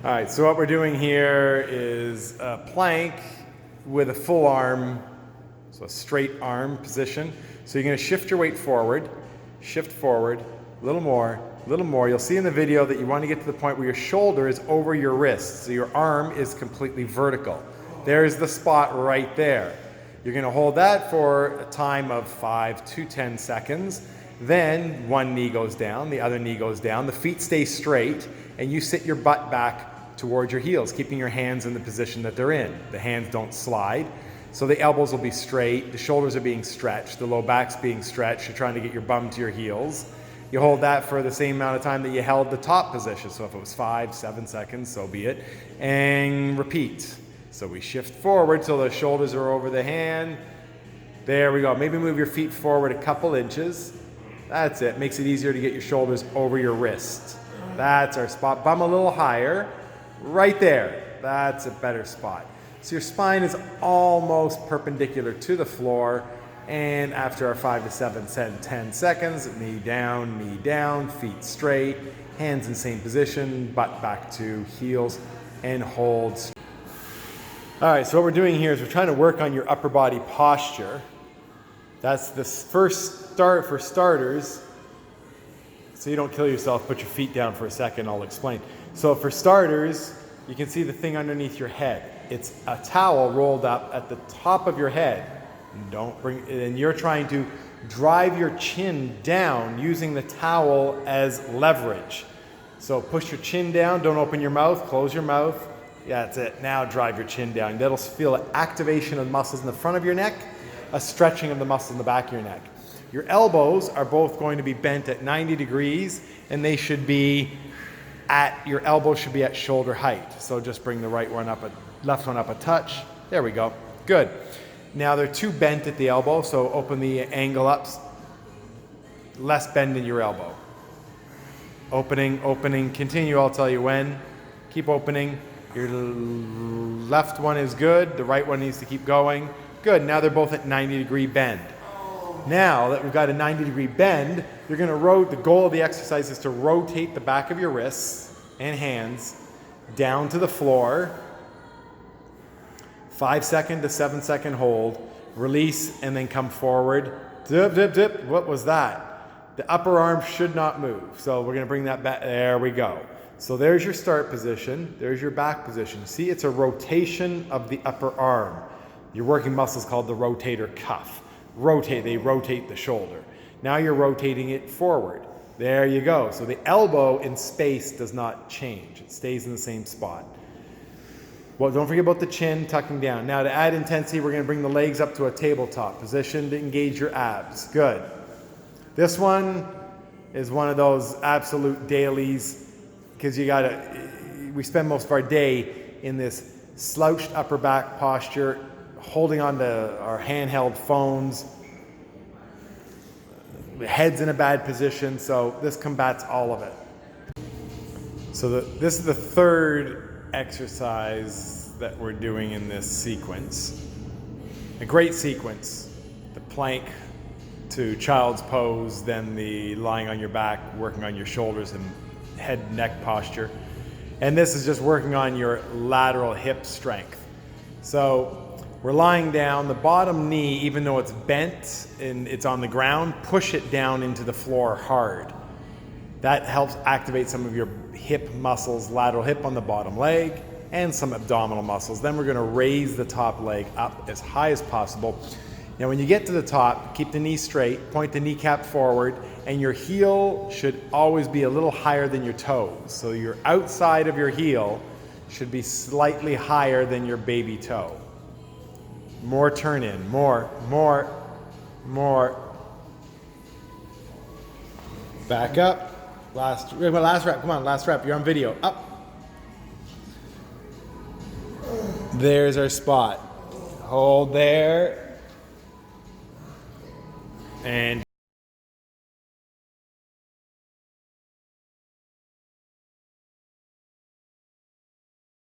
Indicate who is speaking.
Speaker 1: All right, so what we're doing here is a plank with a full arm, so a straight arm position. So you're gonna shift your weight forward, shift forward, a little more, a little more. You'll see in the video that you want to get to the point where your shoulder is over your wrist, so your arm is completely vertical. There's the spot right there. You're gonna hold that for a time of 5 to 10 seconds. Then one knee goes down, the other knee goes down, the feet stay straight, and you sit your butt back towards your heels, keeping your hands in the position that they're in. The hands don't slide. So the elbows will be straight, the shoulders are being stretched, the low back's being stretched. You're trying to get your bum to your heels. You hold that for the same amount of time that you held the top position. So if it was 5, 7 seconds, so be it. And repeat. So we shift forward till the shoulders are over the hand. There we go. Maybe move your feet forward a couple inches. That's it. Makes it easier to get your shoulders over your wrist. That's our spot. Bum a little higher. Right there. That's a better spot. So your spine is almost perpendicular to the floor. And after our 5 to 7, 10 seconds, knee down, feet straight, hands in same position, butt back to heels, and hold. All right, so what we're doing here is we're trying to work on your upper body posture. That's the first start for starters. So you don't kill yourself, put your feet down for a second, I'll explain. So for starters, you can see the thing underneath your head. It's a towel rolled up at the top of your head. And you're trying to drive your chin down using the towel as leverage. So push your chin down, don't open your mouth, close your mouth. Yeah, that's it. Now drive your chin down. That'll feel an activation of the muscles in the front of your neck, a stretching of the muscles in the back of your neck. Your elbows are both going to be bent at 90 degrees, and they should be your elbows should be at shoulder height. So just bring the left one up a touch. There we go. Good. Now they're too bent at the elbow, so open the angle up. Less bend in your elbow. Opening, continue, I'll tell you when. Keep opening. Your left one is good, the right one needs to keep going. Good, now they're both at 90-degree bend. Now that we've got a 90-degree bend, you're gonna the goal of the exercise is to rotate the back of your wrists and hands down to the floor. 5-second to 7-second hold, release, and then come forward. Dip, dip, dip. What was that? The upper arm should not move. So we're gonna bring that back. There we go. So there's your start position. There's your back position. See, it's a rotation of the upper arm. Your working muscle is called the rotator cuff. They rotate the shoulder. Now you're rotating it forward. There you go. So the elbow in space does not change. It stays in the same spot. Well, don't forget about the chin tucking down. Now to add intensity, we're gonna bring the legs up to a tabletop position to engage your abs. Good. This one is one of those absolute dailies because we spend most of our day in this slouched upper back posture, holding on to our handheld phones, head's in a bad position, so this combats all of it. So this is the third exercise that we're doing in this sequence. A great sequence. The plank to child's pose, then the lying on your back, working on your shoulders and head neck posture. And this is just working on your lateral hip strength. So we're lying down, the bottom knee, even though it's bent and it's on the ground, push it down into the floor hard. That helps activate some of your hip muscles, lateral hip on the bottom leg, and some abdominal muscles. Then we're gonna raise the top leg up as high as possible. Now when you get to the top, keep the knee straight, point the kneecap forward, and your heel should always be a little higher than your toes. So your outside of your heel should be slightly higher than your baby toe. More turn in, more. Back up. Last rep, come on, last rep, you're on video. Up. There's our spot. Hold there. And